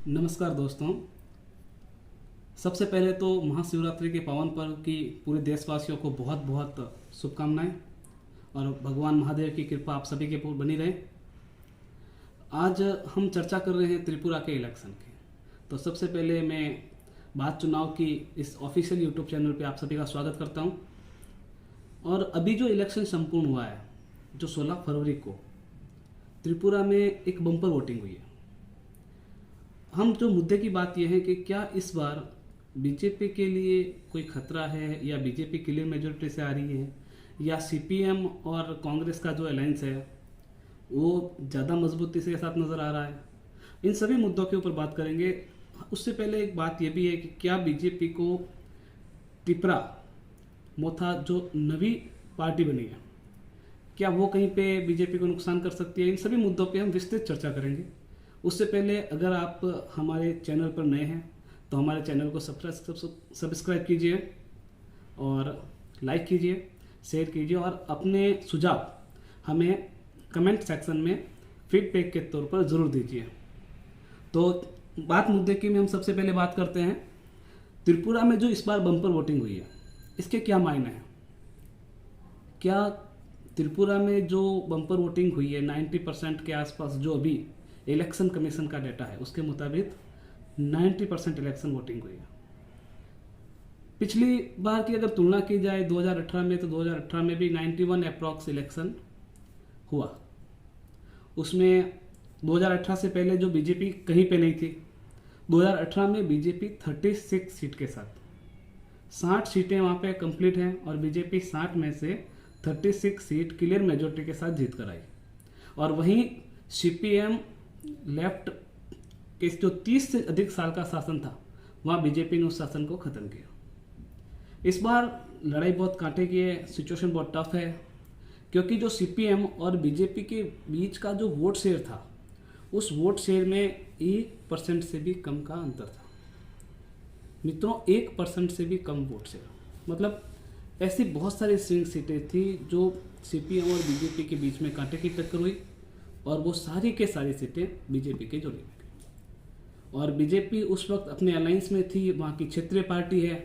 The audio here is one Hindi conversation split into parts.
नमस्कार दोस्तों। सबसे पहले तो महाशिवरात्रि के पावन पर्व की पूरे देशवासियों को बहुत बहुत शुभकामनाएं और भगवान महादेव की कृपा आप सभी के ऊपर बनी रहे। आज हम चर्चा कर रहे हैं त्रिपुरा के इलेक्शन की। तो सबसे पहले मैं बात चुनाव की इस ऑफिशियल यूट्यूब चैनल पे आप सभी का स्वागत करता हूं। और अभी जो इलेक्शन संपूर्ण हुआ है, जो 16 फरवरी को त्रिपुरा में एक बम्पर वोटिंग हुई है। हम जो मुद्दे की बात यह है कि क्या इस बार बीजेपी के लिए कोई खतरा है, या बीजेपी क्लियर मेजोरिटी से आ रही है, या सीपीएम और कांग्रेस का जो अलायंस है वो ज़्यादा मजबूती से साथ नज़र आ रहा है। इन सभी मुद्दों के ऊपर बात करेंगे। उससे पहले एक बात यह भी है कि क्या बीजेपी को त्रिपुरा मोथा जो नवी पार्टी बनी है, क्या वो कहीं पे बीजेपी को नुकसान कर सकती है? इन सभी मुद्दों पे हम विस्तृत चर्चा करेंगे। उससे पहले अगर आप हमारे चैनल पर नए हैं तो हमारे चैनल को सब्सक्राइब कीजिए और लाइक कीजिए, शेयर कीजिए और अपने सुझाव हमें कमेंट सेक्शन में फीडबैक के तौर पर ज़रूर दीजिए। तो बात मुद्दे की में हम सबसे पहले बात करते हैं त्रिपुरा में जो इस बार बम्पर वोटिंग हुई है, इसके क्या मायने हैं। क्या त्रिपुरा में जो बम्पर वोटिंग हुई है 90% के आसपास, जो अभी इलेक्शन कमीशन का डेटा है उसके मुताबिक 90% इलेक्शन वोटिंग हुई है। पिछली बार की अगर तुलना की जाए 2018 में, तो 2018 में भी 91 अप्रॉक्स इलेक्शन हुआ। उसमें 2018 से पहले जो बीजेपी कहीं पे नहीं थी, 2018 में बीजेपी 36 सीट के साथ 60 सीटें वहाँ पे कंप्लीट हैं और बीजेपी 60 में से 36 सीट क्लियर मेजोरिटी के साथ जीत कर आई। और वहीं सीपीएम लेफ्ट के जो 30 से अधिक साल का शासन था, वहाँ बीजेपी ने उस शासन को खत्म किया। इस बार लड़ाई बहुत कांटे की है, सिचुएशन बहुत टफ है, क्योंकि जो सीपीएम और बीजेपी के बीच का जो वोट शेयर था, उस वोट शेयर में 1% से भी कम का अंतर था। मित्रों, 1% से भी कम वोट शेयर, मतलब ऐसी बहुत सारी स्विंग सीटें थी जो सीपीएम और बीजेपी के बीच में कांटे की टक्कर हुई और वो सारी के सारी सीटें बीजेपी के जोड़ी में गई। और बीजेपी उस वक्त अपने अलायंस में थी, वहाँ की क्षेत्रीय पार्टी है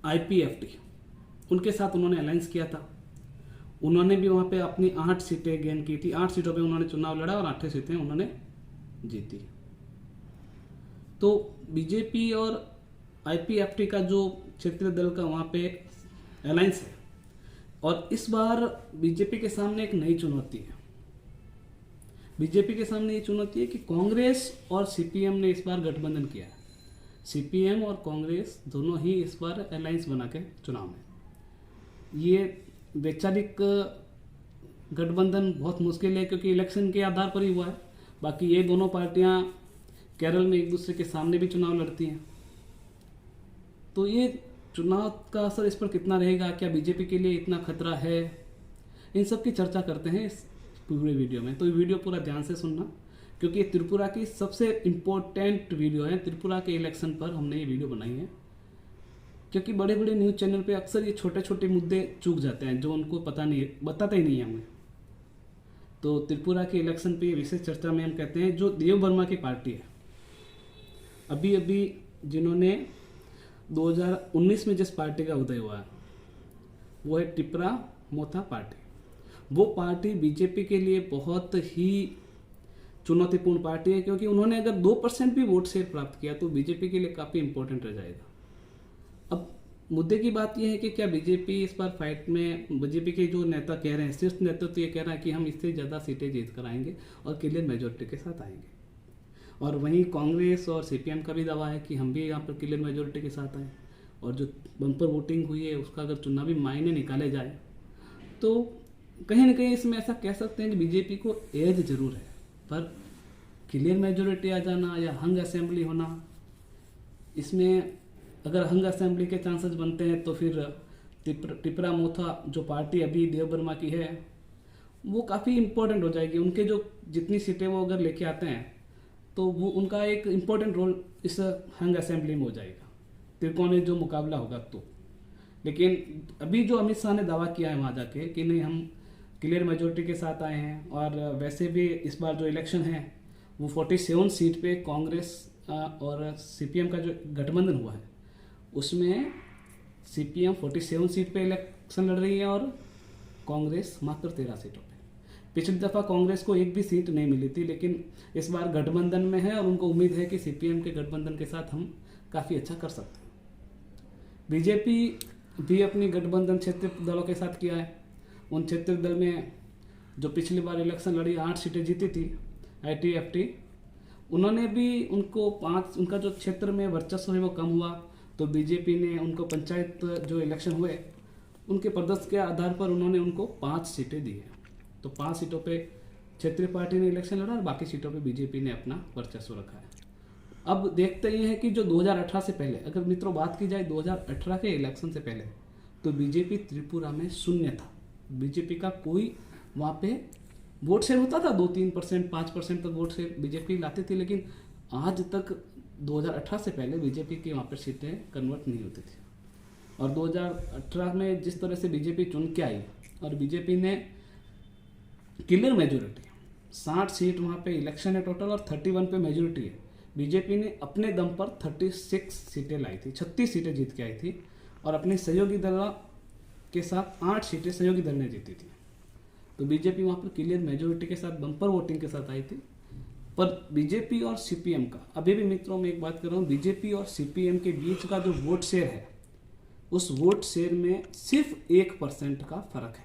आईपीएफटी, उनके साथ उन्होंने अलायंस किया था। उन्होंने भी वहाँ पे अपनी 8 सीटें गेन की थी, 8 सीटों पे उन्होंने चुनाव लड़ा और 8 सीटें उन्होंने जीती। तो बीजेपी और आईपीएफटी का जो क्षेत्रीय दल का वहाँ पे अलायंस है, और इस बार बीजेपी के सामने एक नई चुनौती है। बीजेपी के सामने ये चुनौती है कि कांग्रेस और सीपीएम ने इस बार गठबंधन किया है। सीपीएम और कांग्रेस दोनों ही इस बार अलायंस बना के चुनाव में। ये वैचारिक गठबंधन बहुत मुश्किल है, क्योंकि इलेक्शन के आधार पर ही हुआ है। बाकी ये दोनों पार्टियां केरल में एक दूसरे के सामने भी चुनाव लड़ती हैं। तो ये चुनाव का असर इस पर कितना रहेगा, क्या बीजेपी के लिए इतना खतरा है, इन सब की चर्चा करते हैं इस पूरे वीडियो में। तो ये वीडियो पूरा ध्यान से सुनना, क्योंकि त्रिपुरा की सबसे इम्पोर्टेंट वीडियो है। त्रिपुरा के इलेक्शन पर हमने ये वीडियो बनाई है, क्योंकि बड़े बड़े न्यूज़ चैनल पे अक्सर ये छोटे छोटे मुद्दे चूक जाते हैं जो उनको बताते ही नहीं है हमें। तो त्रिपुरा के इलेक्शन पे विशेष चर्चा में हम कहते हैं जो देव वर्मा की पार्टी है, अभी अभी जिन्होंने 2019 में जिस पार्टी का उदय हुआ है वो है त्रिपुरा मोथा पार्टी। वो पार्टी बीजेपी के लिए बहुत ही चुनौतीपूर्ण पार्टी है, क्योंकि उन्होंने अगर 2% भी वोट शेयर प्राप्त किया तो बीजेपी के लिए काफ़ी इंपॉर्टेंट रह जाएगा। अब मुद्दे की बात यह है कि क्या बीजेपी इस बार फाइट में, बीजेपी के जो नेता कह रहे हैं, शीर्ष नेतृत्व तो ये कह रहा है कि हम इससे ज़्यादा सीटें जीत कर आएंगे और क्लियर मेजोरिटी के साथ आएंगे। और वहीं कांग्रेस और सीपीएम का भी दावा है कि हम भी यहाँ पर क्लियर मेजोरिटी के साथ आए। और जो बम्पर वोटिंग हुई है उसका अगर चुनावी मायने निकाले जाए तो कहीं ना कहीं इसमें ऐसा कह सकते हैं कि बीजेपी को एज जरूर है, पर क्लियर मेजोरिटी आ जाना या हंग असेंबली होना, इसमें अगर हंग असेंबली के चांसेस बनते हैं तो फिर त्रिपुरा मोथा जो पार्टी अभी देव वर्मा की है वो काफ़ी इंपॉर्टेंट हो जाएगी। उनके जो जितनी सीटें वो अगर लेके आते हैं तो वो उनका एक इम्पोर्टेंट रोल इस हंग असेंबली में हो जाएगा, त्रिकोणीय जो मुकाबला होगा तो। लेकिन अभी जो अमित शाह ने दावा किया है वहाँ जाके कि नहीं हम क्लियर मेजोरिटी के साथ आए हैं, और वैसे भी इस बार जो इलेक्शन है वो 47 सीट पे कांग्रेस और सीपीएम का जो गठबंधन हुआ है उसमें सीपीएम 47 सीट पे इलेक्शन लड़ रही है और कांग्रेस मात्र 13 सीटों पे। पिछली दफ़ा कांग्रेस को एक भी सीट नहीं मिली थी, लेकिन इस बार गठबंधन में है और उनको उम्मीद है कि सीपीएम के गठबंधन के साथ हम काफ़ी अच्छा कर सकते हैं। बीजेपी भी अपनी गठबंधन क्षेत्रीय दलों के साथ किया है। उन क्षेत्रीय दल में जो पिछली बार इलेक्शन लड़ी 8 सीटें जीती थी ITFT, उन्होंने भी उनका जो क्षेत्र में वर्चस्व है वो कम हुआ, तो बीजेपी ने उनको पंचायत जो इलेक्शन हुए उनके प्रदर्शन के आधार पर उन्होंने उनको 5 सीटें दी है। तो 5 सीटों पे क्षेत्रीय पार्टी ने इलेक्शन लड़ा और बाकी सीटों पे बीजेपी ने अपना वर्चस्व रखा है। अब देखते ये है कि जो 2018 से पहले, अगर मित्रों बात की जाए 2018 के इलेक्शन से पहले, तो बीजेपी त्रिपुरा में शून्य था। बीजेपी का कोई वहाँ पे वोट शेयर होता था, 2-3%, 5% तक वोट शेयर बीजेपी लाती थी, लेकिन आज तक 2018 से पहले बीजेपी की वहाँ पर सीटें कन्वर्ट नहीं होती थी। और 2018 में जिस तरह से बीजेपी चुन के आई और बीजेपी ने क्लियर मेजोरिटी 60 सीट वहाँ पे इलेक्शन है टोटल और 31 पे मेजोरिटी है। बीजेपी ने अपने दम पर 36 सीटें लाई थी, 36 सीटें जीत के आई थी और अपने सहयोगी दल के साथ 8 सीटें सहयोगी दल ने जीती थी। तो बीजेपी वहाँ पर क्लियर मेजोरिटी के साथ बम्पर वोटिंग के साथ आई थी। पर बीजेपी और सीपीएम का, अभी भी मित्रों में एक बात कर रहा हूँ, बीजेपी और सीपीएम के बीच का जो वोट शेयर है उस वोट शेयर में सिर्फ 1% का फर्क है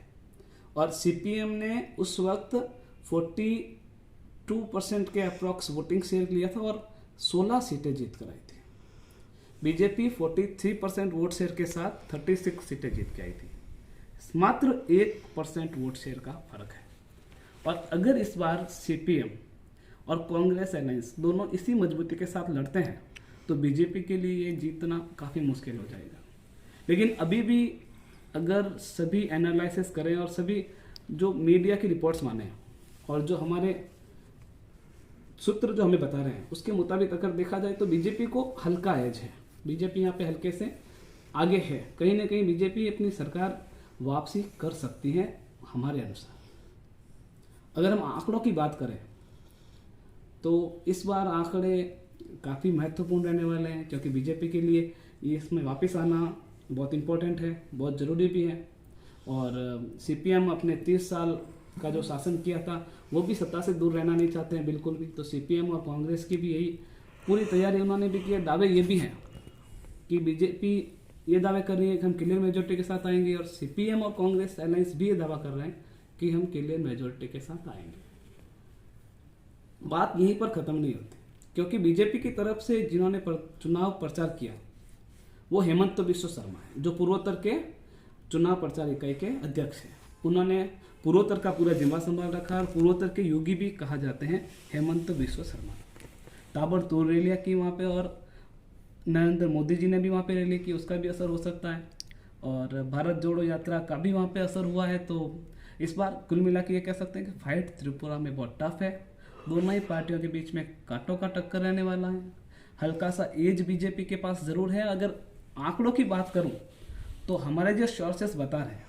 और सीपीएम ने उस वक्त 42% के अप्रॉक्स वोटिंग शेयर लिया था और 16 सीटें जीत कर आई थी। बीजेपी 43% वोट शेयर के साथ 36 सीटें जीत के आई थी। मात्र 1% वोट शेयर का फर्क है। और अगर इस बार सीपीएम और कांग्रेस अलायंस दोनों इसी मजबूती के साथ लड़ते हैं तो बीजेपी के लिए ये जीतना काफ़ी मुश्किल हो जाएगा। लेकिन अभी भी अगर सभी एनालिसिस करें और सभी जो मीडिया की रिपोर्ट्स माने और जो हमारे सूत्र जो हमें बता रहे हैं उसके मुताबिक अगर देखा जाए तो बीजेपी को हल्का एज है। बीजेपी यहाँ पे हल्के से आगे है। कहीं ना कहीं बीजेपी अपनी सरकार वापसी कर सकती है हमारे अनुसार। अगर हम आंकड़ों की बात करें तो इस बार आंकड़े काफ़ी महत्वपूर्ण रहने वाले हैं, क्योंकि बीजेपी के लिए ये इसमें वापस आना बहुत इम्पोर्टेंट है, बहुत ज़रूरी भी है। और सीपीएम अपने 30 साल का जो शासन किया था वो भी सत्ता से दूर रहना नहीं चाहते हैं बिल्कुल भी। तो सीपीएम और कांग्रेस की भी यही पूरी तैयारी उन्होंने भी की है। दावे ये भी हैं कि बीजेपी ये दावे कर रही है कि हम क्लियर मेजोरिटी के साथ आएंगे और सीपीएम और कांग्रेस अलायंस भी ये दावा कर रहे हैं कि हम क्लियर मेजोरिटी के साथ आएंगे। बात यहीं पर ख़त्म नहीं होती, क्योंकि बीजेपी की तरफ से जिन्होंने चुनाव प्रचार किया वो हेमंत बिश्व शर्मा है, जो पूर्वोत्तर के चुनाव प्रचार इकाई के अध्यक्ष हैं। उन्होंने पूर्वोत्तर का पूरा जिम्मा संभाल रखा और पूर्वोत्तर के योगी भी कहा जाते हैं हेमंत बिश्व शर्मा। ताबड़तोड़ रैलियाँ की वहाँ पे और नरेंद्र मोदी जी ने भी वहाँ पे रैली की, उसका भी असर हो सकता है। और भारत जोड़ो यात्रा का भी वहाँ पे असर हुआ है। तो इस बार कुल मिला के ये कह सकते हैं कि फाइट त्रिपुरा में बहुत टफ है। दोनों ही पार्टियों के बीच में कांटों का टक्कर रहने वाला है। हल्का सा एज बीजेपी के पास ज़रूर है। अगर आंकड़ों की बात करूं तो हमारे जो सोर्सेस बता रहे हैं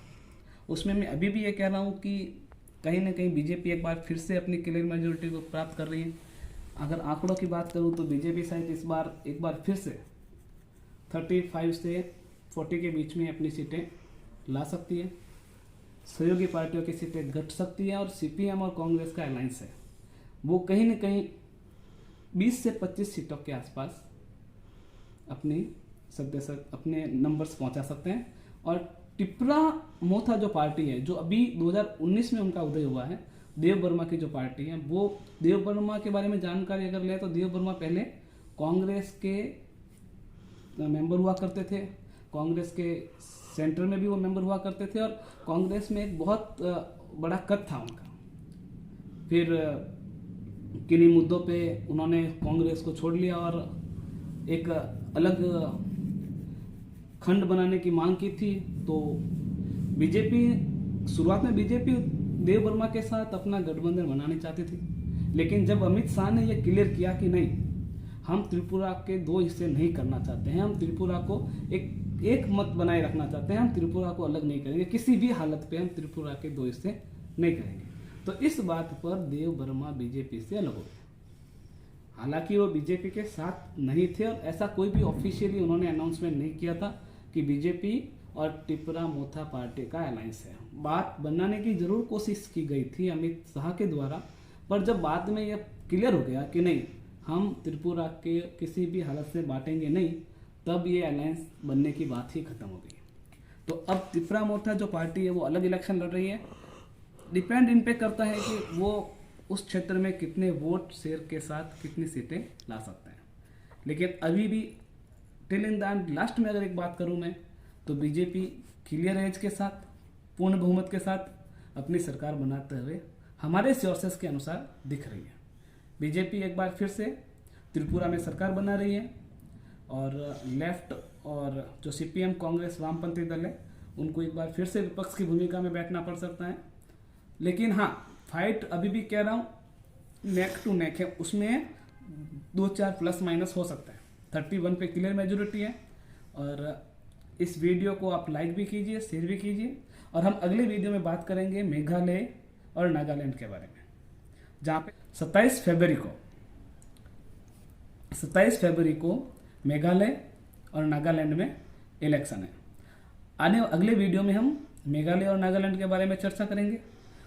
उसमें मैं अभी भी ये कह रहा हूं कि कहीं ना कहीं बीजेपी एक बार फिर से अपनी क्लियर मेजोरिटी को प्राप्त कर रही है। अगर आंकड़ों की बात करूं तो बीजेपी शायद इस बार एक बार फिर से 35 से 40 के बीच में अपनी सीटें ला सकती है। सहयोगी पार्टियों की सीटें घट सकती है और सीपीएम और कांग्रेस का अलायंस है वो कहीं ना कहीं 20 से 25 सीटों के आसपास अपने नंबर्स पहुंचा सकते हैं। और टिपरा मोथा जो पार्टी है, जो अभी 2019 में उनका उदय हुआ है, देव वर्मा की जो पार्टी है, वो देव वर्मा के बारे में जानकारी अगर ले तो देव वर्मा पहले कांग्रेस के मेंबर हुआ करते थे। कांग्रेस के सेंटर में भी वो मेंबर हुआ करते थे और कांग्रेस में एक बहुत बड़ा कद था उनका। फिर किन्हीं मुद्दों पे उन्होंने कांग्रेस को छोड़ लिया और एक अलग खंड बनाने की मांग की थी। तो बीजेपी शुरुआत में देव वर्मा के साथ अपना गठबंधन बनाना चाहती थी, लेकिन जब अमित शाह ने यह क्लियर किया कि नहीं, हम त्रिपुरा के 2 हिस्से नहीं करना चाहते हैं, हम त्रिपुरा को एक मत बनाए रखना चाहते हैं, हम त्रिपुरा को अलग नहीं करेंगे, किसी भी हालत पे हम त्रिपुरा के 2 हिस्से नहीं करेंगे। तो इस बात पर देव वर्मा बीजेपी से अलग हो गए। हालांकि वो बीजेपी के साथ नहीं थे और ऐसा कोई भी ऑफिशियली उन्होंने अनाउंसमेंट नहीं किया था कि बीजेपी और त्रिपुरा मोथा पार्टी का अलायंस है। बात बनाने की जरूर कोशिश की गई थी अमित शाह के द्वारा, पर जब बाद में यह क्लियर हो गया कि नहीं, हम त्रिपुरा के किसी भी हालत से बांटेंगे नहीं, तब ये अलायंस बनने की बात ही खत्म हो गई। तो अब त्रिपुरा मोर्चा जो पार्टी है वो अलग इलेक्शन लड़ रही है। डिपेंड इन पे करता है कि वो उस क्षेत्र में कितने वोट शेयर के साथ कितनी सीटें ला सकते हैं। लेकिन अभी भी till in the end last में अगर एक बात करूं मैं, तो बीजेपी क्लियर एज के साथ, पूर्ण बहुमत के साथ अपनी सरकार बनाते हुए हमारे सोर्सेस के अनुसार दिख रही है। बीजेपी एक बार फिर से त्रिपुरा में सरकार बना रही है और लेफ्ट और जो सीपीएम कांग्रेस वामपंथी दल है उनको एक बार फिर से विपक्ष की भूमिका में बैठना पड़ सकता है। लेकिन हाँ, फाइट अभी भी कह रहा हूँ नेक टू नेक है, उसमें 2-4 प्लस माइनस हो सकता है। 31 पे क्लियर मेजोरिटी है। और इस वीडियो को आप लाइक भी कीजिए, शेयर भी कीजिए। और हम अगले वीडियो में बात करेंगे मेघालय और नागालैंड के बारे में, जहाँ पे 27 फरवरी को मेघालय और नागालैंड में इलेक्शन है। अगले वीडियो में हम मेघालय और नागालैंड के बारे में चर्चा करेंगे।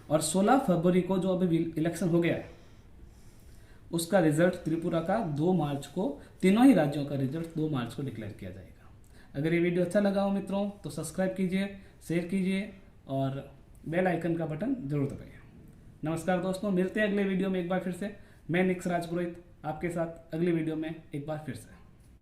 और 16 फरवरी को जो अभी इलेक्शन हो गया है उसका रिजल्ट त्रिपुरा का 2 मार्च को, तीनों ही राज्यों का रिजल्ट 2 मार्च को डिक्लेयर किया जाएगा। अगर ये वीडियो अच्छा लगा हो मित्रों तो सब्सक्राइब कीजिए, शेयर कीजिए और बेल आइकन का बटन जरूर दबाइए। नमस्कार दोस्तों, मिलते हैं अगले वीडियो में एक बार फिर से। मैं निक्स राजपुरोहित आपके साथ अगले वीडियो में एक बार फिर से।